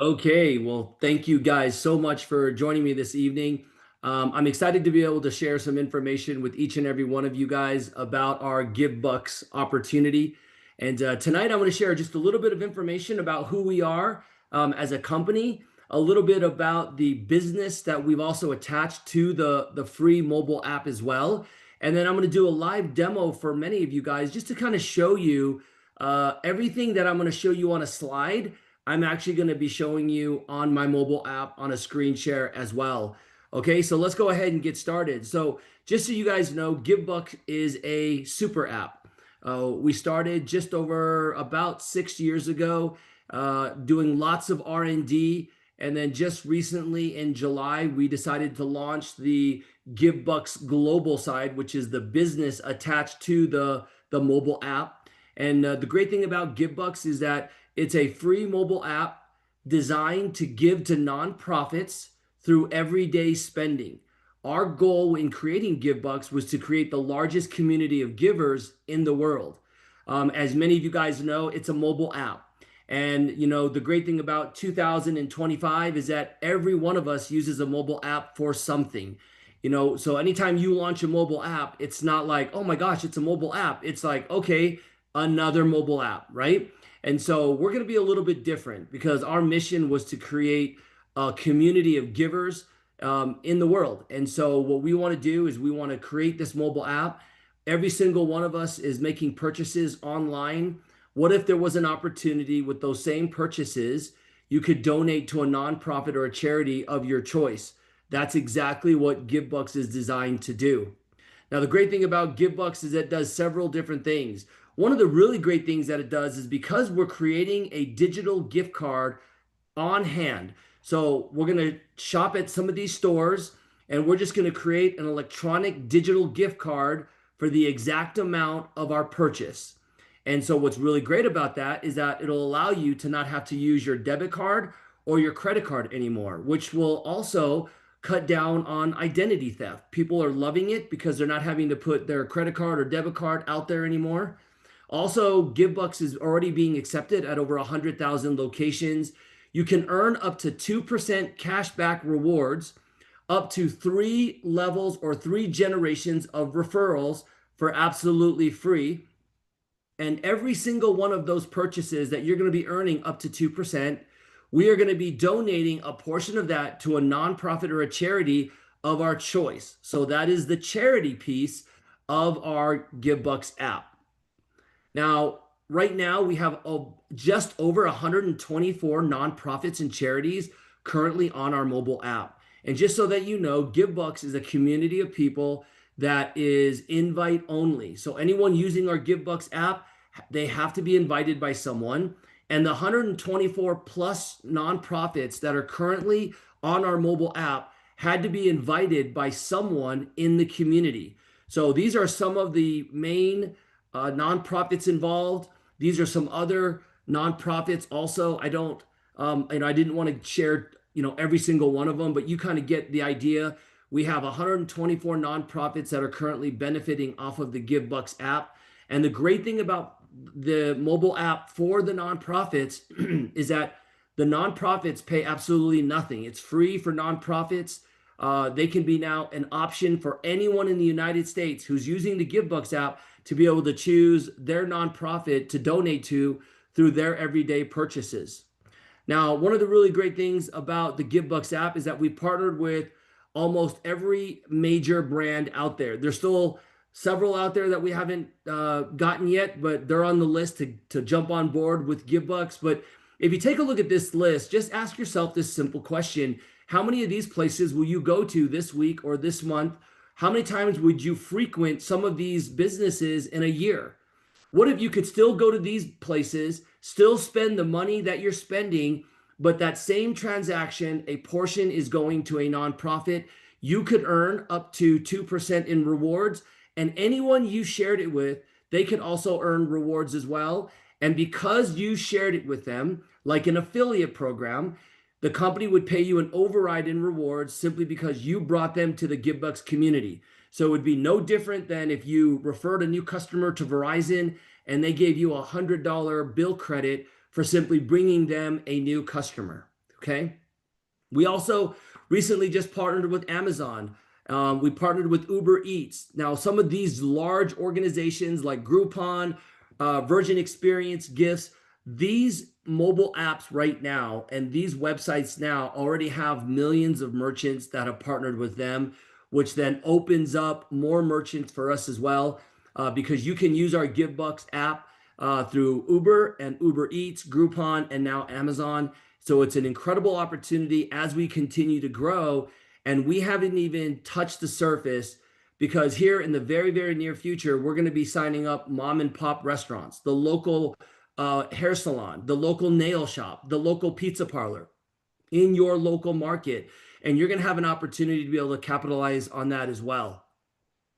Okay, well, thank you guys so much for joining me this evening. I'm excited to be able to share some information with each and every one of you guys about our Givbux opportunity. And tonight, I'm going to share just a little bit of information about who we are as a company, a little bit about the business that we've also attached to the free mobile app as well. And then I'm going to do a live demo for many of you guys just to kind of show you everything that I'm going to show you on a slide. I'm actually going to be showing you on my mobile app on a screen share as well. Okay, so let's go ahead and get started. So just so you guys know, Givebux is a super app. We started just over about 6 years ago, doing lots of R&D, and then just recently in July, we decided to launch the Givebux global side, which is the business attached to the mobile app. And the great thing about Givebux is that it's a free mobile app designed to give to nonprofits through everyday spending. Our goal in creating Givebux was to create the largest community of givers in the world. As many of you guys know, it's a mobile app. And the great thing about 2025 is that every one of us uses a mobile app for something. So anytime you launch a mobile app, it's not like, oh my gosh, it's a mobile app. It's like, okay, another mobile app, right? And so we're going to be a little bit different because our mission was to create a community of givers in the world. And so what we want to do is we want to create this mobile app. Every single one of us is making purchases online. What if there was an opportunity with those same purchases, you could donate to a nonprofit or a charity of your choice? That's exactly what Givebux is designed to do. Now, the great thing about Givebux is it does several different things. One of the really great things that it does is because we're creating a digital gift card on hand. So we're going to shop at some of these stores and we're just going to create an electronic digital gift card for the exact amount of our purchase. And so what's really great about that is that it'll allow you to not have to use your debit card or your credit card anymore, which will also cut down on identity theft. People are loving it because they're not having to put their credit card or debit card out there anymore. Also, Givebux is already being accepted at over 100,000 locations. You can earn up to 2% cashback rewards, up to 3 levels or 3 generations of referrals for absolutely free. And every single one of those purchases that you're going to be earning up to 2%, we are going to be donating a portion of that to a nonprofit or a charity of our choice. So that is the charity piece of our Givebux app. Now, right now, we have just over 124 nonprofits and charities currently on our mobile app. And just so that you know, Givebux is a community of people that is invite only. So anyone using our Givebux app, they have to be invited by someone. And the 124 plus nonprofits that are currently on our mobile app had to be invited by someone in the community. So these are some of the main nonprofits involved. These are some other nonprofits also. I don't, I didn't want to share, every single one of them, but you kind of get the idea. We have 124 nonprofits that are currently benefiting off of the Givebux app. And the great thing about the mobile app for the nonprofits is that the nonprofits pay absolutely nothing. It's free for nonprofits. They can be now an option for anyone in the United States who's using the Givebux app to be able to choose their nonprofit to donate to through their everyday purchases. Now, one of the really great things about the Givebux app is that we partnered with almost every major brand out there. There's still several out there that we haven't gotten yet, but they're on the list to jump on board with Givebux. But if you take a look at this list, just ask yourself this simple question. How many of these places will you go to this week or this month? How many times would you frequent some of these businesses in a year? What if you could still go to these places, still spend the money that you're spending, but that same transaction, a portion is going to a nonprofit? You could earn up to 2% in rewards, and anyone you shared it with, they could also earn rewards as well. And because you shared it with them, like an affiliate program, the company would pay you an override in rewards simply because you brought them to the Givebux community. So it would be no different than if you referred a new customer to Verizon and they gave you a $100 bill credit for simply bringing them a new customer. Okay. We also recently just partnered with Amazon. We partnered with Uber Eats. Now, some of these large organizations like Groupon, Virgin Experience, Gifts, these mobile apps right now and these websites now already have millions of merchants that have partnered with them, which then opens up more merchants for us as well, because you can use our Givbux app through Uber and Uber Eats, Groupon, and now Amazon. So it's an incredible opportunity as we continue to grow. And we haven't even touched the surface, because here in the very, very near future, we're going to be signing up mom and pop restaurants, the local hair salon, the local nail shop, the local pizza parlor in your local market. And you're going to have an opportunity to be able to capitalize on that as well.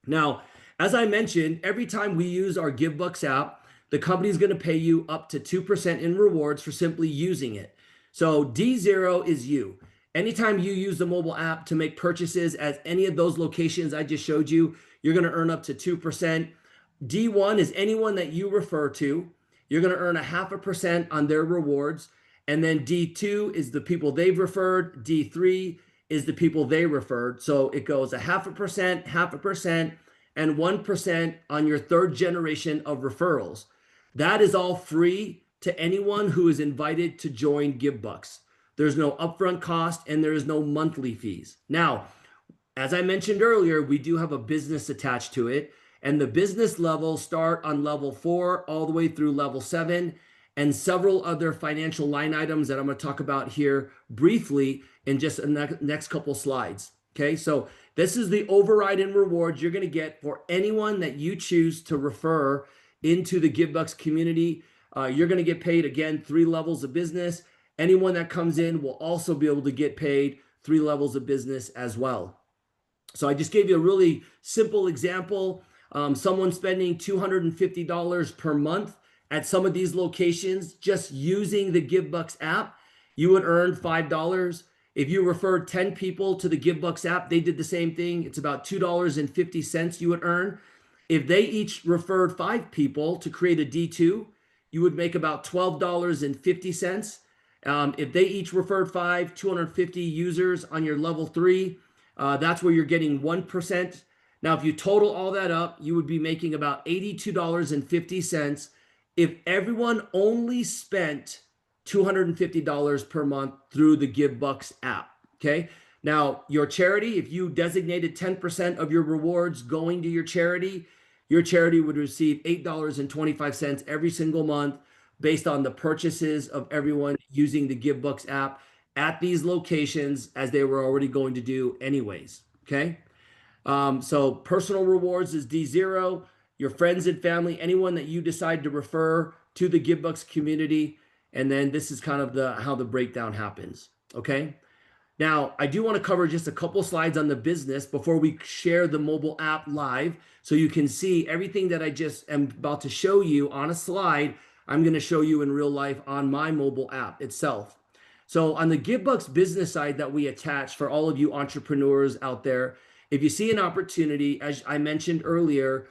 Now, as I mentioned, every time we use our Givbux app, the company is going to pay you up to 2% in rewards for simply using it. So D0 is you. Anytime you use the mobile app to make purchases at any of those locations I just showed you, you're going to earn up to 2%. D1 is anyone that you refer to. You're going to earn 0.5% on their rewards. And then D2 is the people they've referred. D3 is the people they referred. So it goes 0.5%, 0.5%, and 1% on your third generation of referrals. That is all free to anyone who is invited to join Givbux. There's no upfront cost and there is no monthly fees. Now, as I mentioned earlier, we do have a business attached to it, and the business levels start on level 4 all the way through level 7, and several other financial line items that I'm going to talk about here briefly in just the next couple slides. Okay, so this is the override and rewards you're going to get for anyone that you choose to refer into the Givbux community. You're going to get paid, again, 3 levels of business. Anyone that comes in will also be able to get paid 3 levels of business as well. So I just gave you a really simple example. Someone spending $250 per month at some of these locations just using the Givbux app, you would earn $5. If you referred 10 people to the Givbux app, they did the same thing. It's about $2.50 you would earn. If they each referred 5 people to create a D2, you would make about $12.50. If they each referred 250 users on your level 3, that's where you're getting 1%. Now, if you total all that up, you would be making about $82.50 if everyone only spent $250 per month through the Givbux app. Okay. Now, your charity, if you designated 10% of your rewards going to your charity would receive $8.25 every single month based on the purchases of everyone using the Givbux app at these locations, as they were already going to do anyways. Okay. So personal rewards is D0. Your friends and family, anyone that you decide to refer to the Givbux community. And then this is kind of how the breakdown happens. Okay. Now, I do want to cover just a couple slides on the business before we share the mobile app live, so you can see everything that I just am about to show you on a slide. I'm going to show you in real life on my mobile app itself. So on the Givbux business side that we attach for all of you entrepreneurs out there, if you see an opportunity, as I mentioned earlier,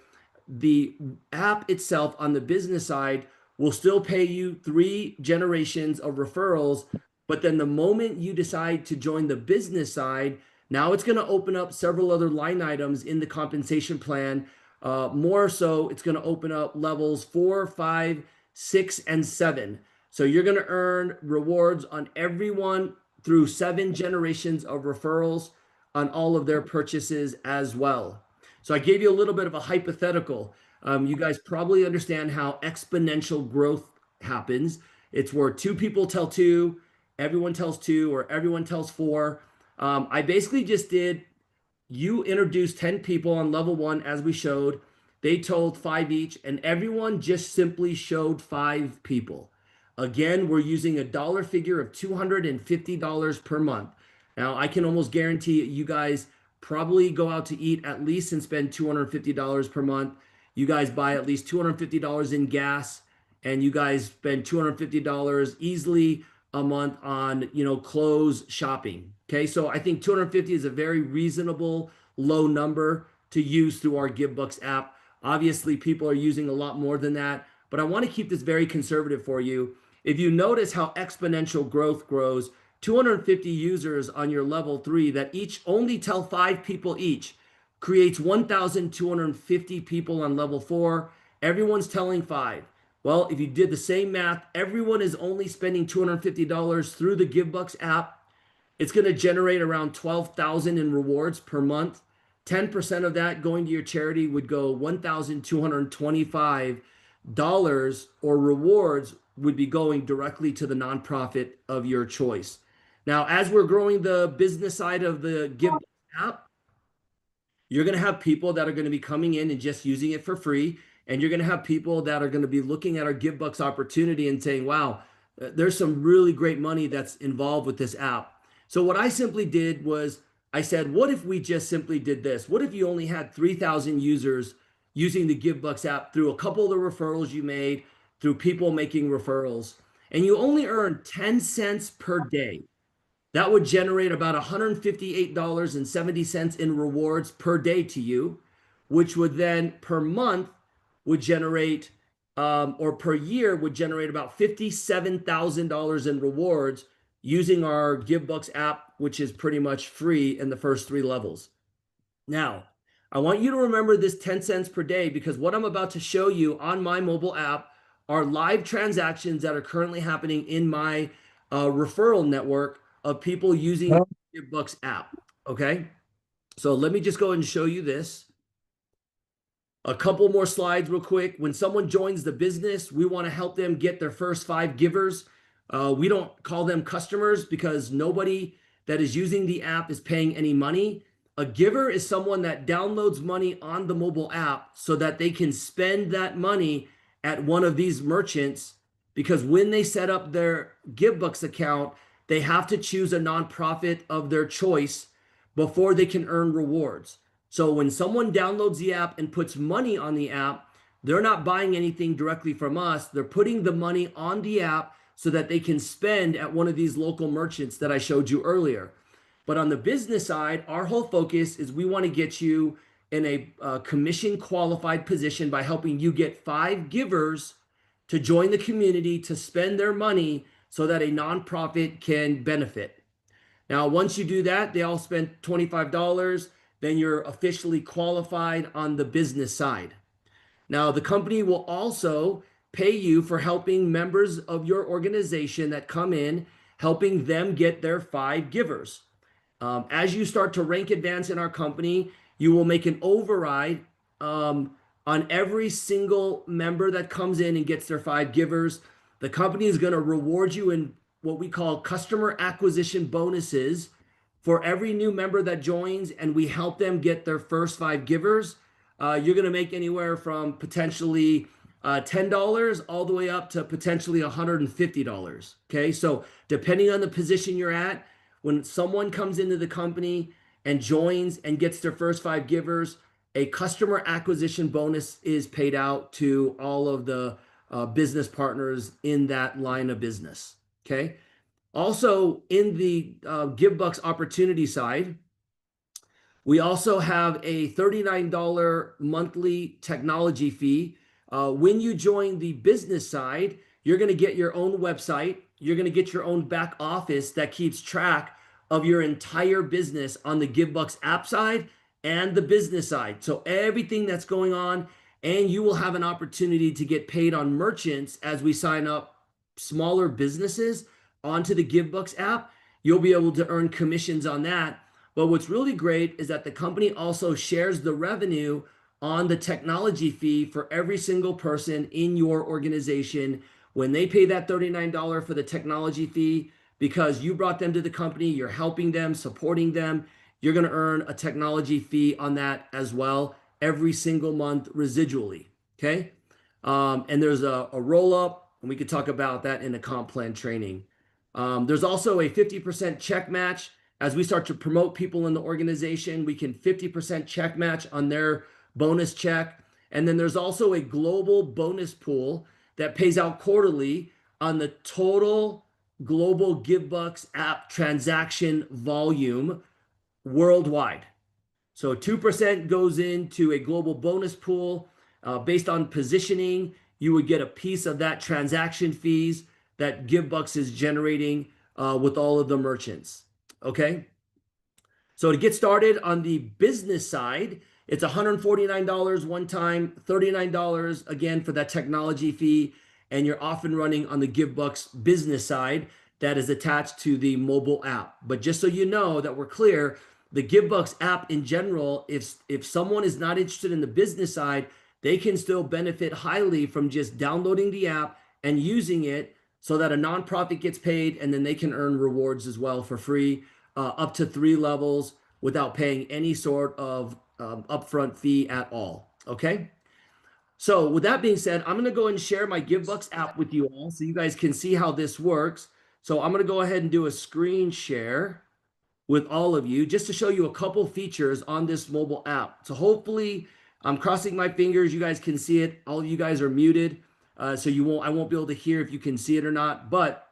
the app itself on the business side will still pay you 3 generations of referrals. But then the moment you decide to join the business side, now it's going to open up several other line items in the compensation plan. More so, it's going to open up levels 4, 5, 6, and 7. So you're going to earn rewards on everyone through 7 generations of referrals on all of their purchases as well. So I gave you a little bit of a hypothetical. You guys probably understand how exponential growth happens. It's where 2 people tell 2, everyone tells 2, or everyone tells 4. I basically just did, you introduced 10 people on level 1 as we showed. They told 5 each, and everyone just simply showed 5 people. Again, we're using a dollar figure of $250 per month. Now, I can almost guarantee you guys probably go out to eat at least and spend $250 per month. You guys buy at least $250 in gas, and you guys spend $250 easily a month on, clothes shopping. Okay, so I think 250 is a very reasonable low number to use through our Givbux app. Obviously, people are using a lot more than that, but I want to keep this very conservative for you. If you notice how exponential growth grows, 250 users on your level 3 that each only tell 5 people each creates 1,250 people on level 4. Everyone's telling 5. Well, if you did the same math, everyone is only spending $250 through the Givbux app. It's going to generate around 12,000 in rewards per month. 10% of that going to your charity would go $1,225, or rewards would be going directly to the nonprofit of your choice. Now, as we're growing the business side of the Givbux app, you're going to have people that are going to be coming in and just using it for free. And you're going to have people that are going to be looking at our Givbux opportunity and saying, wow, there's some really great money that's involved with this app. So what I simply did was I said, what if we just simply did this? What if you only had 3,000 users using the Givbux app through a couple of the referrals you made, through people making referrals, and you only earn 10 cents per day? That would generate about $158.70 in rewards per day to you, which would then per month would generate, or per year would generate about $57,000 in rewards using our Givbux app, which is pretty much free in the first 3 levels. Now, I want you to remember this 10 cents per day, because what I'm about to show you on my mobile app are live transactions that are currently happening in my referral network of people using the Givbux app. Okay, so let me just go and show you this. A couple more slides real quick. When someone joins the business, we want to help them get their first 5 givers. We don't call them customers because nobody that is using the app is paying any money. A giver is someone that downloads money on the mobile app so that they can spend that money at one of these merchants, because when they set up their Givbux account, they have to choose a nonprofit of their choice before they can earn rewards. So when someone downloads the app and puts money on the app, they're not buying anything directly from us. They're putting the money on the app so that they can spend at one of these local merchants that I showed you earlier. But on the business side, our whole focus is we want to get you in a commission qualified position by helping you get 5 givers to join the community to spend their money so that a nonprofit can benefit. Now, once you do that, they all spend $25, then you're officially qualified on the business side. Now, the company will also pay you for helping members of your organization that come in, helping them get their 5 givers. As you start to rank advance in our company, you will make an override on every single member that comes in and gets their 5 givers. The company is going to reward you in what we call customer acquisition bonuses for every new member that joins, and we help them get their first 5 givers. You're going to make anywhere from potentially $10 all the way up to potentially $150. Okay, so depending on the position you're at, when someone comes into the company and joins and gets their first 5 givers, a customer acquisition bonus is paid out to all of the business partners in that line of business. Okay. Also, in the Givbux opportunity side, we also have a $39 monthly technology fee. When you join the business side, you're going to get your own website. You're going to get your own back office that keeps track of your entire business on the Givbux app side and the business side. So everything that's going on, and you will have an opportunity to get paid on merchants as we sign up smaller businesses onto the Givbux app. You'll be able to earn commissions on that. But what's really great is that the company also shares the revenue on the technology fee for every single person in your organization. When they pay that $39 for the technology fee, because you brought them to the company, you're helping them, supporting them, you're going to earn a technology fee on that as well every single month residually. Okay. And there's a roll up, and we could talk about that in the comp plan training. There's also a 50% check match. As we start to promote people in the organization, we can 50% check match on their bonus check. And then there's also a global bonus pool that pays out quarterly on the total global Givbux app transaction volume worldwide. So 2% goes into a global bonus pool. Based on positioning, you would get a piece of that transaction fees that Givbux is generating with all of the merchants. Okay. So to get started on the business side, it's $149 one time, $39 again for that technology fee, and you're off and running on the Givbux business side that is attached to the mobile app. But just so you know that we're clear, the Givbux app in general, if someone is not interested in the business side, they can still benefit highly from just downloading the app and using it so that a nonprofit gets paid and then they can earn rewards as well for free, up to 3 levels without paying any sort of upfront fee at all. Okay. So with that being said, I'm going to go and share my Givebux app with you all so you guys can see how this works. So I'm going to go ahead and do a screen share with all of you just to show you a couple features on this mobile app. So hopefully I'm crossing my fingers. You guys can see it. All of you guys are muted. So I won't be able to hear if you can see it or not, but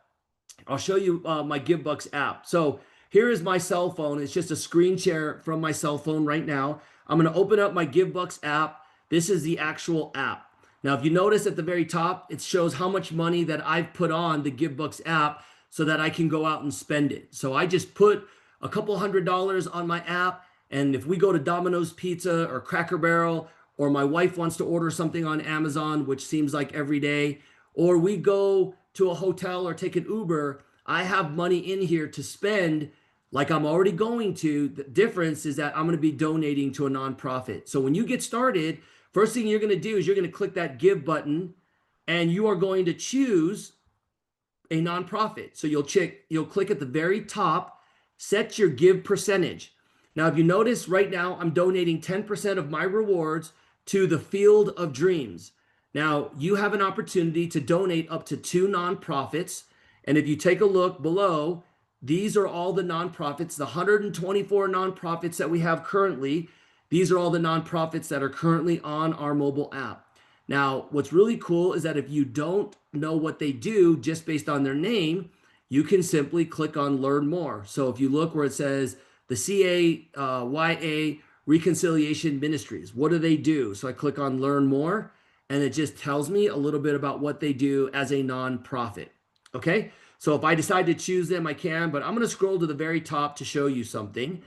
I'll show you my Givebux app. So here is my cell phone. It's just a screen share from my cell phone right now. I'm going to open up my Givebux app. This is the actual app. Now, if you notice at the very top, it shows how much money that I've put on the Givebux app so that I can go out and spend it. So I just put a couple $100 on my app. And if we go to Domino's Pizza or Cracker Barrel, or my wife wants to order something on Amazon, which seems like every day, or we go to a hotel or take an Uber, I have money in here to spend like I'm already going to. The difference is that I'm going to be donating to a nonprofit. So when you get started, first thing you're going to do is you're going to click that give button and you are going to choose a nonprofit. So you'll click at the very top, set your give percentage. Now, if you notice right now, I'm donating 10% of my rewards to the Field of Dreams. Now, you have an opportunity to donate up to 2 nonprofits. And if you take a look below, these are all the nonprofits, the 124 nonprofits that we have currently. These are all the nonprofits that are currently on our mobile app. Now, what's really cool is that if you don't know what they do just based on their name, you can simply click on Learn More. So if you look where it says the CAYA Reconciliation Ministries, what do they do? So I click on Learn More, and it just tells me a little bit about what they do as a nonprofit. Okay, so if I decide to choose them, I can, but I'm going to scroll to the very top to show you something.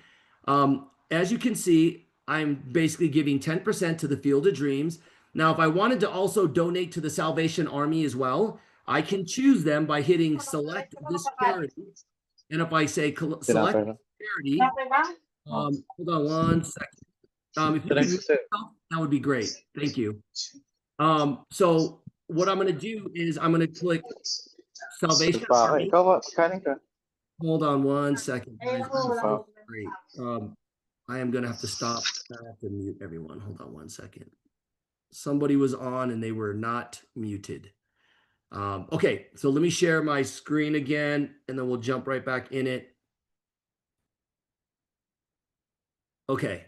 As you can see, I'm basically giving 10% to the Field of Dreams. Now, if I wanted to also donate to the Salvation Army as well, I can choose them by hitting select this charity. And if I say select charity, hold on one second. If you can mute yourself, that would be great. Thank you. So what I'm going to do is I'm going to click Salvation Army. Hold on one second, guys. Great. I am going to have to stop. I have to mute everyone. Hold on one second. Somebody was on and they were not muted. Okay, so let me share my screen again, and then we'll jump right back in it. Okay.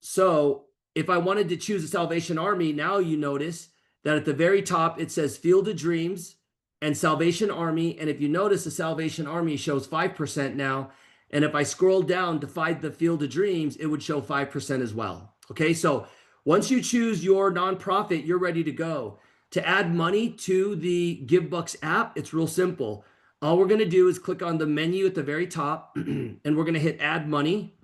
So if I wanted to choose a Salvation Army, now you notice that at the very top, it says Field of Dreams and Salvation Army. And if you notice, the Salvation Army shows 5% now. And if I scroll down to find the Field of Dreams, it would show 5% as well. Okay, so once you choose your nonprofit, you're ready to go. To add money to the Givebux app, it's real simple. All we're going to do is click on the menu at the very top, and we're going to hit Add Money.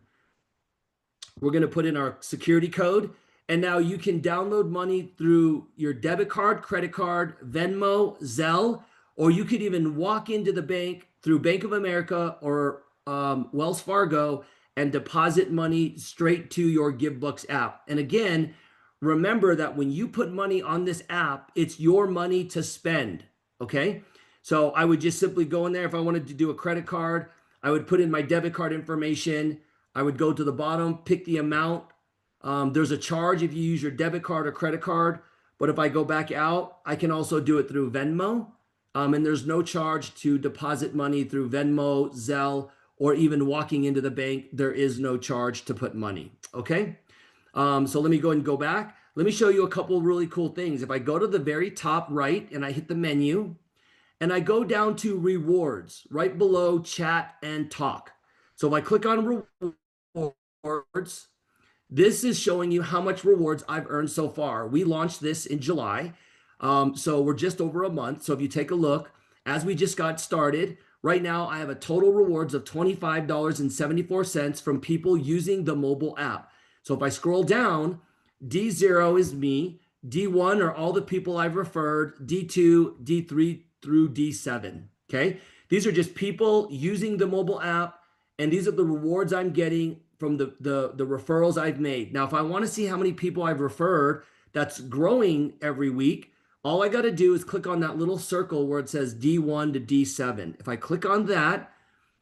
We're going to put in our security code, and now you can download money through your debit card, credit card, Venmo, Zelle, or you could even walk into the bank through Bank of America or Wells Fargo and deposit money straight to your Givebux app. And again, remember that when you put money on this app, it's your money to spend, okay? So I would just simply go in there. If I wanted to do a credit card, I would put in my debit card information. I would go to the bottom, pick the amount. There's a charge if you use your debit card or credit card, but if I go back out, I can also do it through Venmo. And there's no charge to deposit money through Venmo, Zelle, or even walking into the bank. There is no charge to put money, okay? So let me go and go back. Let me show you a couple really cool things. If I go to the very top right and I hit the menu and I go down to rewards right below chat and talk. So if I click on rewards, this is showing you how much rewards I've earned so far. We launched this in July. So we're just over a month. So if you take a look, as we just got started, right now I have a total rewards of $25.74 from people using the mobile app. So if I scroll down, D0 is me, D1 are all the people I've referred, D2, D3 through D7. Okay. These are just people using the mobile app, and these are the rewards I'm getting from the referrals I've made. Now, if I want to see how many people I've referred that's growing every week, all I got to do is click on that little circle where it says D1 to D7. If I click on that,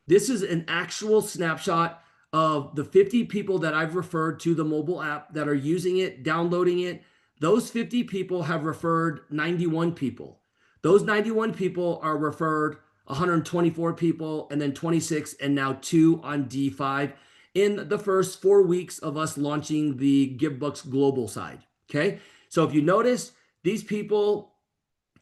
this is an actual snapshot of the 50 people that I've referred to the mobile app that are using it, downloading it. Those 50 people have referred 91 people. Those 91 people are referred 124 people, and then 26, and now 2 on D5 in the first 4 weeks of us launching the Givbux global side. Okay. So if you notice, these people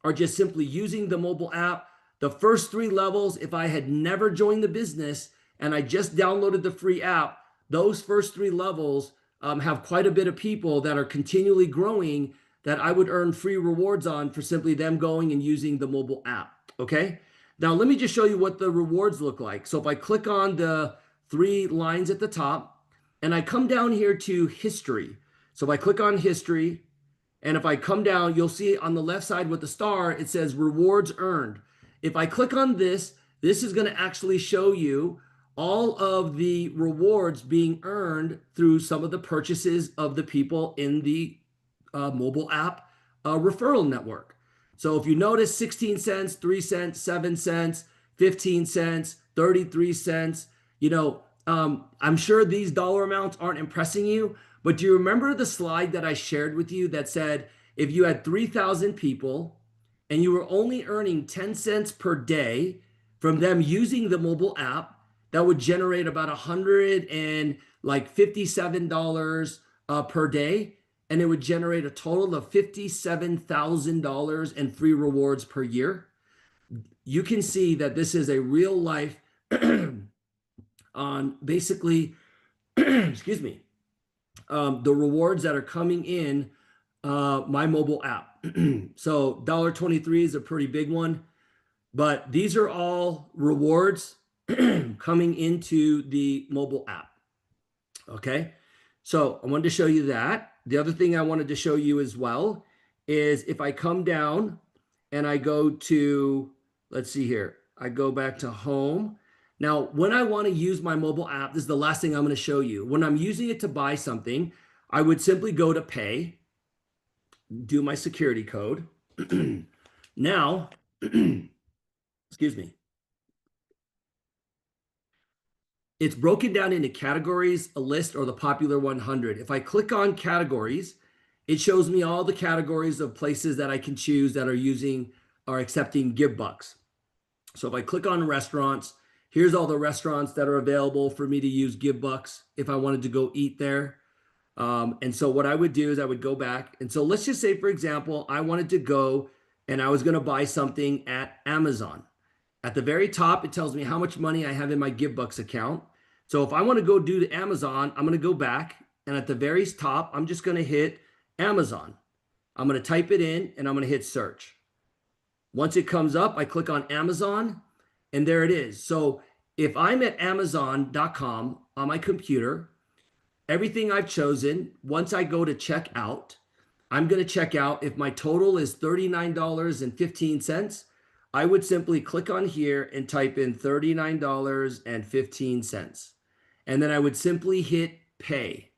are just simply using the mobile app. The first 3 levels, if I had never joined the business and I just downloaded the free app, those first 3 levels have quite a bit of people that are continually growing that I would earn free rewards on for simply them going and using the mobile app. Okay. Now, let me just show you what the rewards look like. So if I click on the 3 lines at the top and I come down here to history. So if I click on history, and if I come down, you'll see on the left side with the star, it says rewards earned. If I click on this, this is going to actually show you all of the rewards being earned through some of the purchases of the people in the mobile app referral network. So if you notice 16 cents, 3 cents, 7 cents, 15 cents, 33 cents, I'm sure these dollar amounts aren't impressing you, but do you remember the slide that I shared with you that said if you had 3,000 people and you were only earning 10 cents per day from them using the mobile app, that would generate about $157 per day, and it would generate a total of $57,000 in free rewards per year. You can see that this is a real life on basically, excuse me, the rewards that are coming in my mobile app. So $1.23 is a pretty big one, but these are all rewards coming into the mobile app. Okay. So I wanted to show you that. The other thing I wanted to show you as well is if I come down and I go to, let's see here, I go back to home. Now, when I want to use my mobile app, this is the last thing I'm going to show you. When I'm using it to buy something, I would simply go to pay, do my security code. Now, excuse me. It's broken down into categories, a list, or the popular 100. If I click on categories, it shows me all the categories of places that I can choose that are accepting Givbux. So if I click on restaurants, here's all the restaurants that are available for me to use Givbux if I wanted to go eat there. And so what I would do is I would go back. And so let's just say, for example, I wanted to go and I was going to buy something at Amazon. At the very top, it tells me how much money I have in my Givbux account. So if I want to go do to Amazon, I'm going to go back, and at the very top, I'm just going to hit Amazon. I'm going to type it in and I'm going to hit search. Once it comes up, I click on Amazon, and there it is. So if I'm at Amazon.com on my computer, everything I've chosen, once I go to check out, I'm going to check out. If my total is $39.15, I would simply click on here and type in $39.15. And then I would simply hit pay.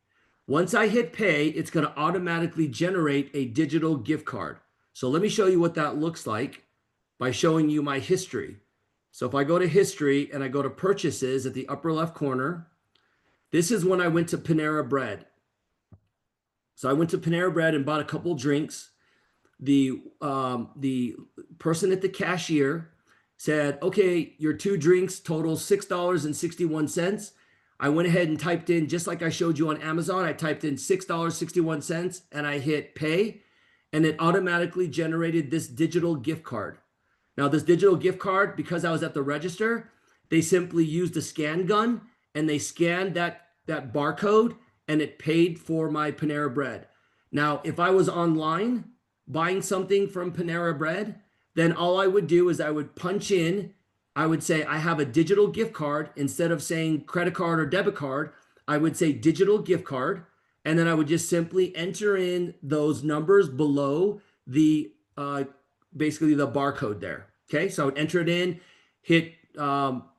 Once I hit pay, it's going to automatically generate a digital gift card. So let me show you what that looks like by showing you my history. So if I go to history and I go to purchases at the upper left corner, this is when I went to Panera Bread. So I went to Panera Bread and bought a couple drinks. The person at the cashier said, okay, your 2 drinks total $6.61. I went ahead and typed in, just like I showed you on Amazon, I typed in $6.61 and I hit pay, and it automatically generated this digital gift card. Now this digital gift card, because I was at the register, they simply used a scan gun and they scanned that barcode and it paid for my Panera Bread. Now, if I was online buying something from Panera Bread, then all I would do is I would punch in, I would say I have a digital gift card. Instead of saying credit card or debit card, I would say digital gift card. And then I would just simply enter in those numbers below the basically the barcode there. Okay, so I would enter it in, hit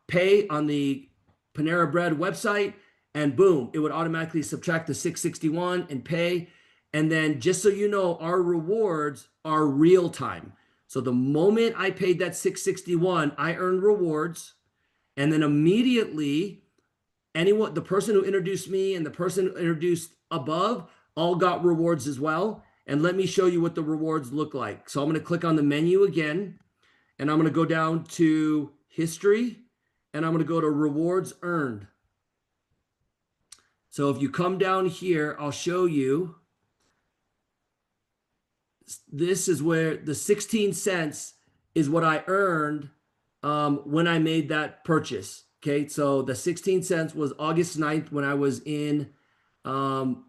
pay on the Panera Bread website, and boom, it would automatically subtract the 661 and pay. And then just so you know, our rewards are real time. So the moment I paid that 661, I earned rewards. And then immediately, the person who introduced me and the person who introduced above all got rewards as well. And let me show you what the rewards look like. So I'm going to click on the menu again, and I'm going to go down to history, and I'm going to go to rewards earned. So if you come down here, I'll show you. This is where the 16 cents is what I earned when I made that purchase. Okay, so the 16 cents was August 9th when I was in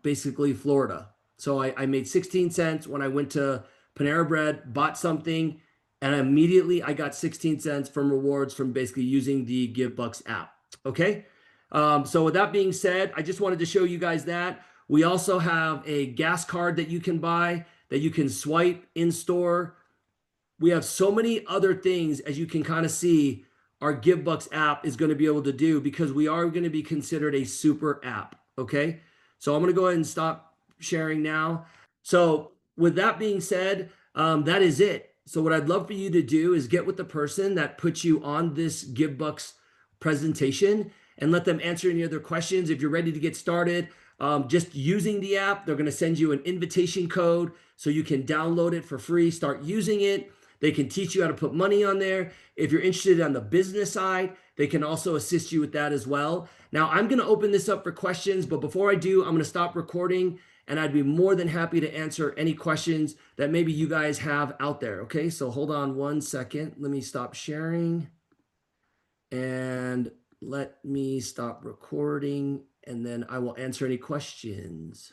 basically Florida. So I made 16 cents when I went to Panera Bread, bought something, and immediately I got 16 cents from rewards from basically using the Givbux app. Okay, so with that being said, I just wanted to show you guys that. We also have a gas card that you can buy that you can swipe in store. We have so many other things, as you can kind of see, our Givbux app is going to be able to do, because we are going to be considered a super app. Okay, so I'm going to go ahead and stop sharing now. So with that being said, that is it. So what I'd love for you to do is get with the person that put you on this Givbux presentation and let them answer any other questions. If you're ready to get started, just using the app, they're going to send you an invitation code so you can download it for free, start using it. They can teach you how to put money on there. If you're interested on the business side, they can also assist you with that as well. Now, I'm going to open this up for questions, but before I do, I'm going to stop recording, and I'd be more than happy to answer any questions that maybe you guys have out there. Okay, so hold on one second. Let me stop sharing and let me stop recording, and then I will answer any questions.